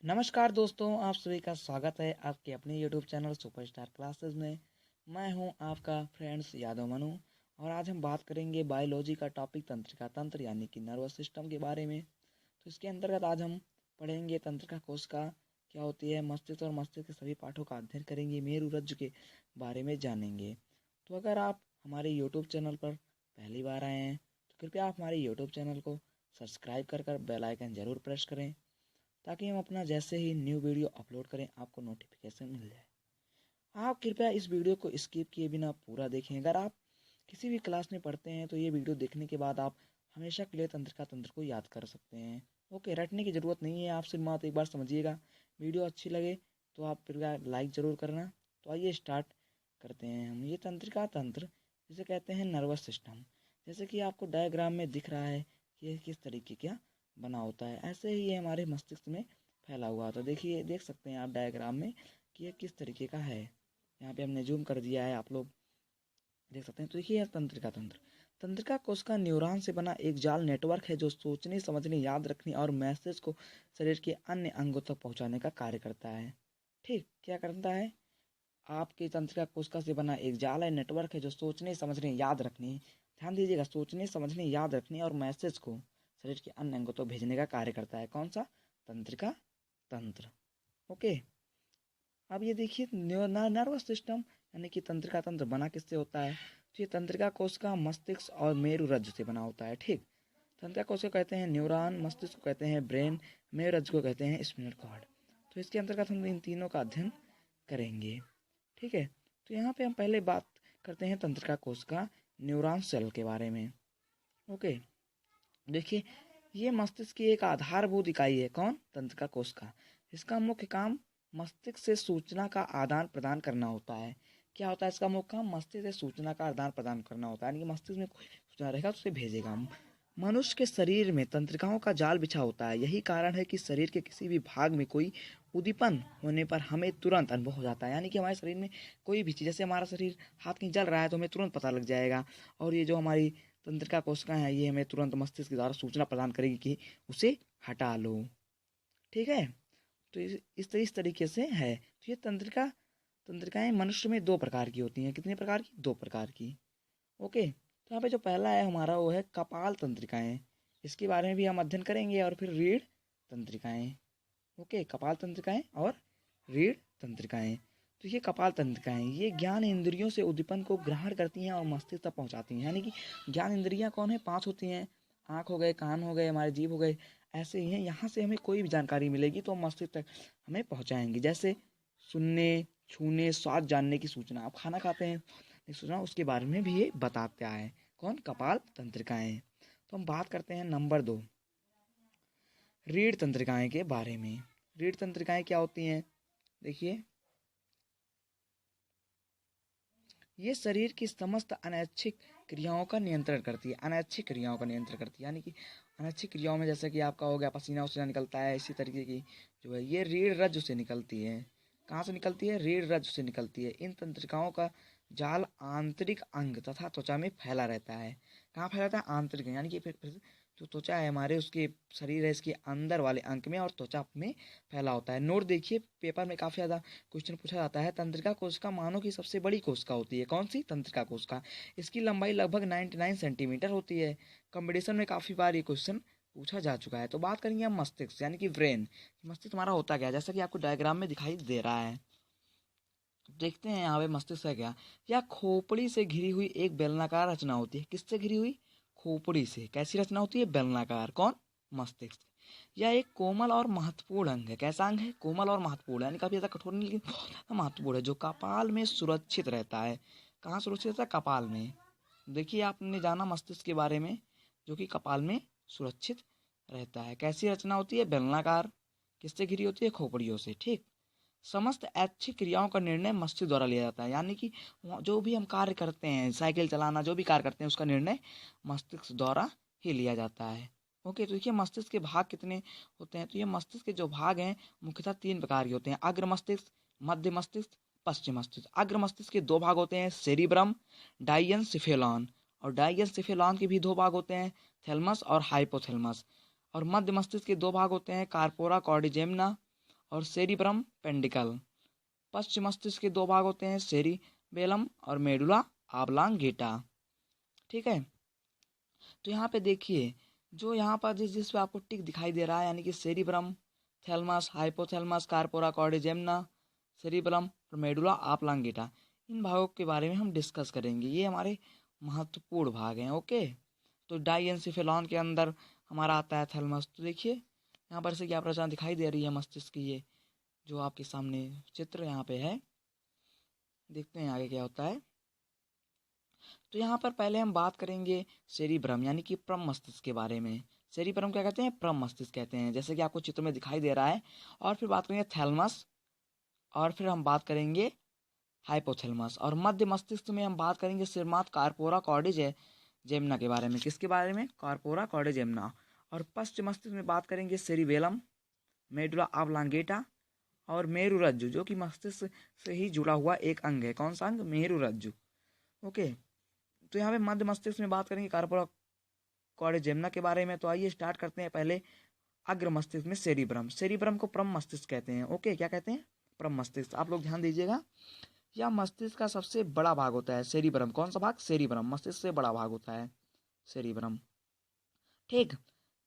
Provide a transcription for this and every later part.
नमस्कार दोस्तों, आप सभी का स्वागत है आपके अपने YouTube चैनल सुपरस्टार क्लासेस में। मैं हूं आपका फ्रेंड्स यादव मनु और आज हम बात करेंगे बायोलॉजी का टॉपिक तंत्रिका तंत्र यानी कि नर्वस सिस्टम के बारे में। तो इसके अंतर्गत आज हम पढ़ेंगे तंत्रिका कोशिका क्या होती है, मस्तिष्क और मस्तिष्क के सभी पाठों का अध्ययन करेंगे, मेरुरज्जु के बारे में जानेंगे। तो अगर आप हमारे YouTube चैनल पर पहली बार आए हैं तो कृपया आप हमारे YouTube चैनल को सब्सक्राइब कर बेल आइकन ज़रूर प्रेस करें ताकि हम अपना जैसे ही न्यू वीडियो अपलोड करें आपको नोटिफिकेशन मिल जाए। आप कृपया इस वीडियो को स्किप किए बिना पूरा देखें। अगर आप किसी भी क्लास में पढ़ते हैं तो ये वीडियो देखने के बाद आप हमेशा के लिए तंत्रिका तंत्र को याद कर सकते हैं। ओके, रटने की ज़रूरत नहीं है, आप सिर्फ मात्र एक बार समझिएगा। वीडियो अच्छी लगे तो आप कृपया लाइक ज़रूर करना। तो आइए स्टार्ट करते हैं हम। ये तंत्रिका तंत्र जिसे कहते हैं नर्वस सिस्टम, जैसे कि आपको डायग्राम में दिख रहा है कि ये किस तरीके का बना होता है, ऐसे ही ये हमारे मस्तिष्क में फैला हुआ होता है। देखिए, देख सकते हैं आप डायग्राम में कि ये किस तरीके का है। यहाँ पे हमने जूम कर दिया है, आप लोग देख सकते हैं। तो देखिए, तंत्रिका तंत्र तंत्रिका कोशिका न्यूरॉन से बना एक जाल नेटवर्क है जो सोचने, समझने, याद रखने और मैसेज को शरीर के अन्य अंगों तक पहुंचाने का कार्य करता है। ठीक, क्या करता है? आपकी तंत्रिका कोशिका से बना एक जाल है, नेटवर्क है जो सोचने, समझने, याद रखने, ध्यान दीजिएगा, सोचने, समझने, याद रखने और मैसेज को शरीर के अन्य अंगों तक भेजने का कार्य करता है। कौन सा? तंत्रिका तंत्र। ओके, अब ये देखिए नर्वस सिस्टम यानी कि तंत्रिका तंत्र बना किससे होता है? तो ये तंत्रिका कोशिका मस्तिष्क और मेरुरज्जु से बना होता है। ठीक, तंत्रिका कोशिका कहते हैं न्यूरॉन, मस्तिष्क को कहते हैं ब्रेन, मेरुरज्जु को कहते हैं स्पिनल कॉर्ड। तो इसके अंतर्गत हम इन तीनों का अध्ययन करेंगे। ठीक है, तो यहाँ पे हम पहले बात करते हैं तंत्रिका कोशिका न्यूरॉन सेल के बारे में। ओके, देखिए, ये मस्तिष्क की एक आधारभूत इकाई है। कौन? तंत्रिका कोशिका। इसका मुख्य काम मस्तिष्क से सूचना का आदान प्रदान करना होता है। क्या होता है इसका मुख्य काम? मस्तिष्क से सूचना का आदान प्रदान करना होता है, यानी कि मस्तिष्क में कोई सूचना रहेगा तो उसे भेजेगा। मनुष्य के शरीर में तंत्रिकाओं का जाल बिछा होता है। यही कारण है कि शरीर के किसी भी भाग में कोई उद्दीपन होने पर हमें तुरंत अनुभव हो जाता है। यानी कि हमारे शरीर में कोई भी चीज़, जैसे हमारा शरीर हाथ कहीं जल रहा है तो हमें तुरंत पता लग जाएगा, और ये जो हमारी तंत्रिका कोशिकाएं हैं ये हमें तुरंत मस्तिष्क के द्वारा सूचना प्रदान करेगी कि उसे हटा लो। ठीक है, तो इस तरीके से है। तो ये तंत्रिकाएं मनुष्य में दो प्रकार की होती हैं। कितने प्रकार की? दो प्रकार की। ओके, तो यहाँ पे जो पहला है हमारा वो है कपाल तंत्रिकाएं। इसके बारे में भी हम अध्ययन करेंगे। और फिर रीढ़ तंत्रिकाएं। ओके, कपाल तंत्रिकाएं और रीढ़ तंत्रिकाएं। तो ये कपाल तंत्रिकाएं ये ज्ञान इंद्रियों से उद्दीपन को ग्रहण करती हैं और मस्तिष्क तक पहुंचाती हैं। यानी कि ज्ञान इंद्रियां कौन है? 5 होती हैं। आँख हो गए, कान हो गए, हमारे जीभ हो गए, ऐसे ही हैं। यहाँ से हमें कोई भी जानकारी मिलेगी तो मस्तिष्क तक हमें पहुँचाएंगी। जैसे सुनने, छूने, स्वाद जानने की सूचना। आप खाना खाते हैं, सूचना उसके बारे में भी ये बताता है। कौन? कपाल तंत्रिकाएं। तो हम बात करते हैं नंबर 2, रीढ़ तंत्रिकाएं के बारे में। रीढ़ तंत्रिकाएं क्या होती हैं? देखिए, ये शरीर की समस्त अनैच्छिक क्रियाओं का नियंत्रण करती है। अनैच्छिक क्रियाओं का नियंत्रण करती है, यानी कि अनैच्छिक क्रियाओं में जैसे कि आपका हो गया पसीना वसीना निकलता है, इसी तरीके की जो है ये रीढ़ रज्जु से निकलती है। कहाँ से निकलती है? रीढ़ रज्जु से निकलती है। इन तंत्रिकाओं का जाल आंतरिक अंग तथा त्वचा में फैला रहता है। कहाँ फैला रहता है? आंतरिक, यानी कि फिर जो त्वचा है हमारे, उसके शरीर है इसके अंदर वाले अंग में और त्वचा में फैला होता है। नोट देखिए, पेपर में काफ़ी ज़्यादा क्वेश्चन पूछा जाता है। तंत्रिका कोशिका मानव की सबसे बड़ी कोशिका होती है। कौन सी? तंत्रिका कोशिका। इसकी लंबाई लगभग 99 सेंटीमीटर होती है। कॉम्पिटिशन में काफ़ी बार ये क्वेश्चन पूछा जा चुका है। तो बात करेंगे हम मस्तिष्क यानी कि ब्रेन। मस्तिष्क हमारा होता क्या है, जैसा कि आपको डायग्राम में दिखाई दे रहा है। देखते हैं यहाँ पे मस्तिष्क है क्या। यह खोपड़ी से घिरी हुई एक बेलनाकार रचना होती है। किससे घिरी हुई? खोपड़ी से। कैसी रचना होती है? बेलनाकार। कौन? मस्तिष्क। यह एक कोमल और महत्वपूर्ण अंग है। कैसा अंग है? कोमल और महत्वपूर्ण, यानी काफी ज्यादा कठोर नहीं लेकिन बहुत महत्वपूर्ण है, जो कपाल में सुरक्षित रहता है। कहाँ सुरक्षित रहता है? कपाल में। देखिए, आपने जाना मस्तिष्क के बारे में, जो कि कपाल में सुरक्षित रहता है। कैसी रचना होती है? बेलनाकार। किससे घिरी होती है? खोपड़ियों से। ठीक, समस्त ऐच्छिक क्रियाओं का निर्णय मस्तिष्क द्वारा लिया जाता है। यानी कि जो भी हम कार्य करते हैं, साइकिल चलाना, जो भी कार्य करते हैं, उसका निर्णय मस्तिष्क द्वारा ही लिया जाता है। ओके, तो देखिए मस्तिष्क के भाग कितने होते हैं? तो ये मस्तिष्क के जो भाग हैं मुख्यतः 3 प्रकार के होते हैं। अग्र मस्तिष्क, मध्य मस्तिष्क, पश्चिम मस्तिष्क। अग्र मस्तिष्क के 2 भाग होते हैं, सेरिब्रम, डाइएनसेफेलॉन। और डाइएनसेफेलॉन के भी 2 भाग होते हैं, थैलमस और हाइपोथैलमस। और मध्य मस्तिष्क के 2 भाग होते हैं, कार्पोरा कॉर्डिजेमिना और सेरिब्रम पेंडिकल। पश्च मस्तिष्क के दो भाग होते हैं, सेरिबेलम और मेडुला ऑब्लांगेटा। ठीक है, तो यहाँ पे देखिए जो यहाँ पर जिस पे आपको टिक दिखाई दे रहा है, यानी कि cerebrum, thalamus, hypothalamus, corpora कॉर्डिजेम्ना, cerebrum और मेडुला ऑब्लांगेटा, इन भागों के बारे में हम डिस्कस करेंगे। ये हमारे महत्वपूर्ण भाग हैं। ओके, तो डाइएन्सेफेलॉन के अंदर हमारा आता है थैलमस। तो देखिए यहाँ पर से क्या प्रचना दिखाई दे रही है मस्तिष्क की, ये जो आपके सामने चित्र यहाँ पे है, देखते हैं आगे क्या होता है। तो यहाँ पर पहले हम बात करेंगे सेरिब्रम यानी कि प्रम मस्तिष्क के बारे में। सेरिब्रम क्या कहते हैं? प्रम मस्तिष्क कहते हैं, जैसे कि आपको चित्र में दिखाई दे रहा है। और फिर बात करेंगे थैलमस, और फिर हम बात करेंगे हाइपोथैलमस, और मध्य मस्तिष्क में हम बात करेंगे सिरमात कार्पोरा कॉर्डिजेम्ना के बारे में। किसके बारे में? कार्पोरा कॉर्डिजेम्ना। और पश्च मस्तिष्क में बात करेंगे सेरिबेलम, मेडुला ऑब्लांगेटा और मेरुरज्जु, जो कि मस्तिष्क से ही जुड़ा हुआ एक अंग है। कौन सा अंग? मेरुरज्जु। ओके, तो यहाँ पे मध्य मस्तिष्क में बात करेंगे कार्पोरा कॉर्डिजेम्ना के बारे में। तो आइए स्टार्ट करते हैं पहले अग्र मस्तिष्क में सेरिब्रम। सेरिब्रम को प्रम मस्तिष्क कहते हैं। ओके, क्या कहते हैं? प्रम मस्तिष्क। आप लोग ध्यान दीजिएगा, यह मस्तिष्क का सबसे बड़ा भाग होता है सेरिब्रम। कौन सा भाग? सेरिब्रम, मस्तिष्क से बड़ा भाग होता है सेरिब्रम। ठीक,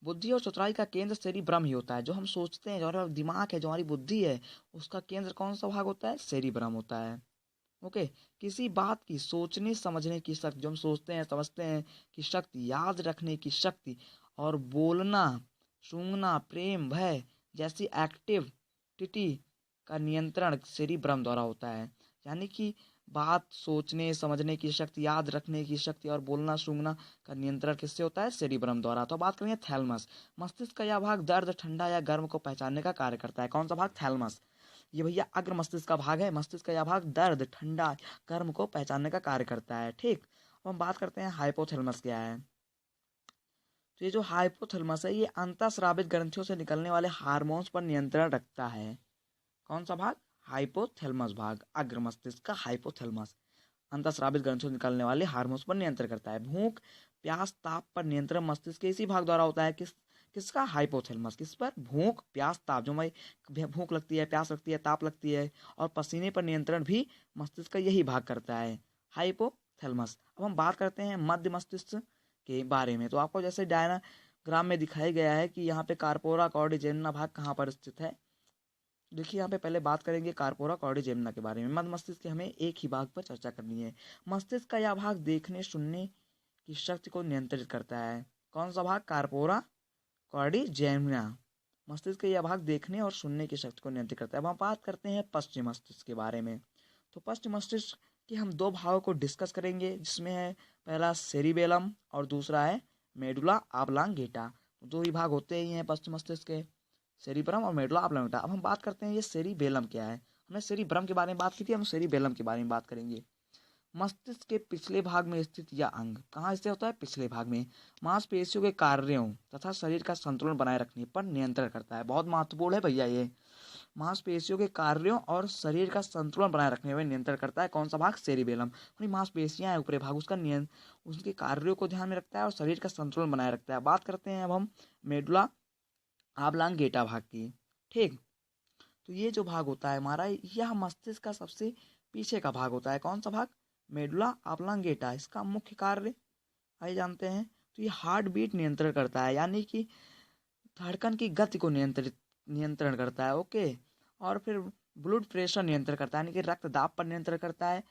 बुद्धि और चतुराई का केंद्र सेरिब्रम ही होता है। जो हम सोचते हैं, जो हमारा दिमाग है, जो हमारी बुद्धि है, उसका केंद्र कौन सा भाग होता है? सेरिब्रम होता है। ओके, किसी बात की सोचने समझने की शक्ति, जो हम सोचते हैं समझते हैं की शक्ति, याद रखने की शक्ति, और बोलना, सूंघना, प्रेम, भय जैसी एक्टिविटी का नियंत्रण सेरिब्रम द्वारा होता है। यानी कि बात सोचने समझने की शक्ति, याद रखने की शक्ति और बोलना सूंघना का नियंत्रण किससे होता है? सेरिब्रम द्वारा। तो बात करेंगे थैलमस। मस्तिष्क का यह भाग दर्द, ठंडा या गर्म को पहचानने का कार्य करता है। कौन सा भाग? थैलमस। ये भैया अग्र मस्तिष्क का भाग है। मस्तिष्क का यह भाग दर्द, ठंडा, गर्म को पहचानने का कार्य करता है। ठीक, अब हम बात करते हैं हाइपोथैलेमस क्या है। तो ये जो हाइपोथैलेमस है, ये अंतःस्रावित ग्रंथियों से निकलने वाले हार्मोन्स पर नियंत्रण रखता है। कौन सा भाग? हाइपोथैलेमस भाग, अग्र मस्तिष्क का हाइपोथैलेमस अंतःस्रावित ग्रंथियों से निकलने वाले हार्मोन्स पर नियंत्रण करता है। भूख, प्यास, ताप पर नियंत्रण मस्तिष्क के इसी भाग द्वारा होता है। किसका? हाइपोथैलेमस। किस पर? भूख, प्यास, ताप। जो हमें भूख लगती है, प्यास लगती है, ताप लगती है, और पसीने पर नियंत्रण भी मस्तिष्क का यही भाग करता है, हाइपोथैलेमस। अब हम बात करते हैं मध्य मस्तिष्क के बारे में। तो आपको जैसे डायग्राम में दिखाया गया है कि यहाँ पे कार्पोरा कॉर्डिजेम्ना भाग कहाँ पर स्थित है। देखिए यहाँ पे पहले बात करेंगे कार्पोरा कॉर्डिजेम्ना के बारे में। मध्य मस्तिष्क के हमें एक ही भाग पर चर्चा करनी है। मस्तिष्क का यह भाग देखने सुनने की शक्ति को नियंत्रित करता है। कौन सा भाग? कार्पोरा कॉर्डिजेम्ना। मस्तिष्क का यह भाग देखने और सुनने की शक्ति को नियंत्रित करता है। अब हम बात करते हैं पश्चिम मस्तिष्क के बारे में। तो पश्चिम मस्तिष्क के हम दो भागों को डिस्कस करेंगे, जिसमें है पहला सेरिबेलम और दूसरा है मेडुला ऑब्लांगेटा। दो ही भाग होते ही हैं पश्चिम मस्तिष्क के, सेरिब्रम और मेडुला ऑब्लांगेटा। अब हम बात करते हैं ये सेरिबेलम क्या है। हमने सेरिब्रम के बारे में बात की थी, हम सेरिबेलम के बारे में बात करेंगे। मस्तिष्क के पिछले भाग में स्थित यह अंग कहाँ स्थित होता है? पिछले भाग में। मांसपेशियों के कार्यों तथा शरीर का संतुलन बनाए रखने पर नियंत्रण करता है। बहुत महत्वपूर्ण है भैया ये। मांसपेशियों के कार्यों और शरीर का संतुलन बनाए रखने में नियंत्रण करता है। कौन सा भाग? सेरिबेलम। मांसपेशियां है ऊपरी भाग, उसका उसके कार्यों को ध्यान में रखता है और शरीर का संतुलन बनाए रखता है। बात करते हैं अब हम मेडुला ऑब्लांगेटा भाग की। ठीक, तो ये जो भाग होता है हमारा, यह मस्तिष्क का सबसे पीछे का भाग होता है। कौन सा भाग? Medulla oblongata. इसका मुख्य कार्य आइए जानते हैं। तो ये हार्ट बीट नियंत्रण करता है, यानी कि धड़कन की गति को नियंत्रण करता है। ओके, और फिर ब्लड प्रेशर नियंत्रण करता है, यानी कि रक्तदाब पर नियंत्रण करता है,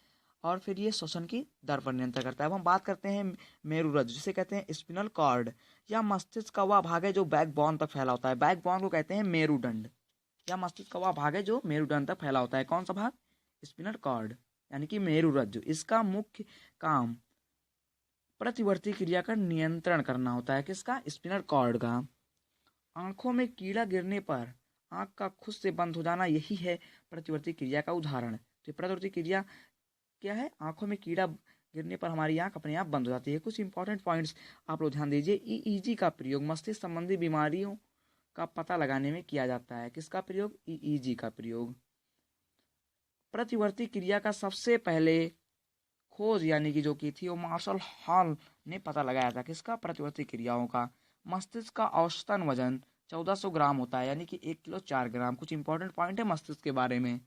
और फिर ये श्वसन की दर पर नियंत्रण करता है। अब हम बात करते हैं मेरुरज्जु, जिसे कहते हैं स्पिनल कॉर्ड। यह मस्तिष्क का वह भाग है जो बैकबोन तक फैला होता है। बैकबोन को कहते हैं मेरुदंड। यह मस्तिष्क का वह भाग है जो मेरुदंड तक फैला होता है। कौन सा भाग? स्पिनल कॉर्ड, यानी कि मेरुरज्जु। इसका मुख्य काम प्रतिवर्ती क्रिया का नियंत्रण करना होता है। किसका? स्पिनल कॉर्ड का। आंखों में कीड़ा गिरने पर आंख का खुद से बंद हो जाना, यही है प्रतिवर्ती क्रिया का उदाहरण। तो प्रतिवर्ती क्रिया क्या है? आंखों में कीड़ा गिरने पर हमारी आंख अपने आप बंद हो जाती है। कुछ इंपॉर्टेंट पॉइंट्स आप लोग ध्यान दीजिए। ईईजी का प्रयोग मस्तिष्क संबंधी बीमारियों का पता लगाने में किया जाता है। किसका प्रयोग? ईईजी का प्रयोग। प्रतिवर्ती क्रिया का सबसे पहले खोज यानी कि जो की थी वो मार्शल हॉल ने पता लगाया था। किसका? प्रतिवर्ती क्रियाओं का। मस्तिष्क का औसतन वजन 1400 ग्राम होता है, यानी कि 1 किलो 4 ग्राम। कुछ इंपॉर्टेंट पॉइंट है मस्तिष्क के बारे में।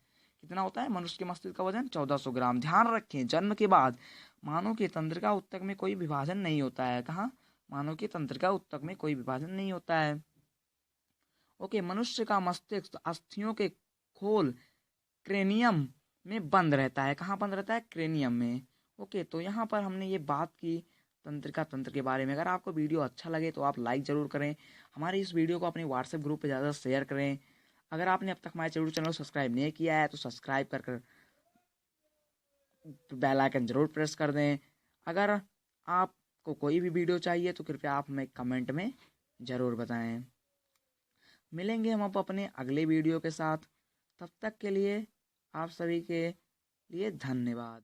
कितना होता है मनुष्य के मस्तिष्क का वजन? 1400 ग्राम। ध्यान रखें, जन्म के बाद मानव के तंत्रिका ऊतक में कोई विभाजन नहीं होता है। कहाँ? मानव के तंत्रिका ऊतक में कोई विभाजन नहीं होता है। ओके, मनुष्य का मस्तिष्क अस्थियों के खोल क्रेनियम में बंद रहता है। कहाँ बंद रहता है? क्रेनियम में। ओके, तो यहाँ पर हमने ये बात की तंत्रिका तंत्र के बारे में। अगर आपको वीडियो अच्छा लगे तो आप लाइक ज़रूर करें। हमारे इस वीडियो को अपने व्हाट्सएप ग्रुप पे ज़्यादा शेयर करें। अगर आपने अब तक हमारे चैनल को सब्सक्राइब नहीं किया है तो सब्सक्राइब कर बेल आइकन जरूर प्रेस कर दें। अगर आपको कोई भी वीडियो चाहिए तो कृपया आप हमें कमेंट में ज़रूर बताएं। मिलेंगे हम अब अपने अगले वीडियो के साथ। तब तक के लिए आप सभी के लिए धन्यवाद।